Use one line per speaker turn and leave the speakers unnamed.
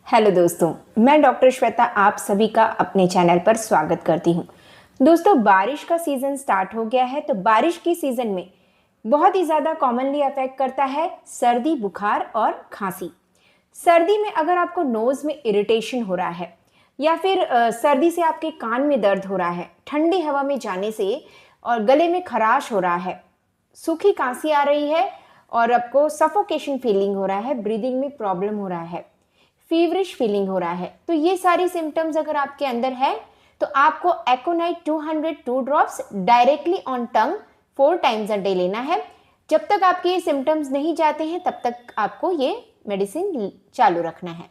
Hello दोस्तों, मैं doctor Shweta आप सभी का अपने चैनल पर स्वागत करती हूँ। दोस्तों, बारिश का सीज़न स्टार्ट हो गया है। तो बारिश की सीज़न में बहुत ही ज़्यादा कॉमनली अफेक्ट करता है सर्दी, बुखार और खांसी। सर्दी में अगर आपको नोज़ में इरिटेशन हो रहा है या फिर सर्दी से आपके कान में दर्द हो रहा है, ठंडी हवा में जाने से और गले में खराश हो रहा है, सूखी खांसी आ रही है और आपको सफोकेशन फीलिंग हो रहा है, ब्रीदिंग में प्रॉब्लम हो रहा है, फीवरिश फीलिंग हो रहा है, तो ये सारी सिम्टम्स अगर आपके अंदर है तो आपको एकोनाइट 202 drops directly on tongue 4 times a day लेना है। जब तक आपके ये सिम्टम्स नहीं जाते हैं तब तक आपको ये मेडिसिन चालू रखना है।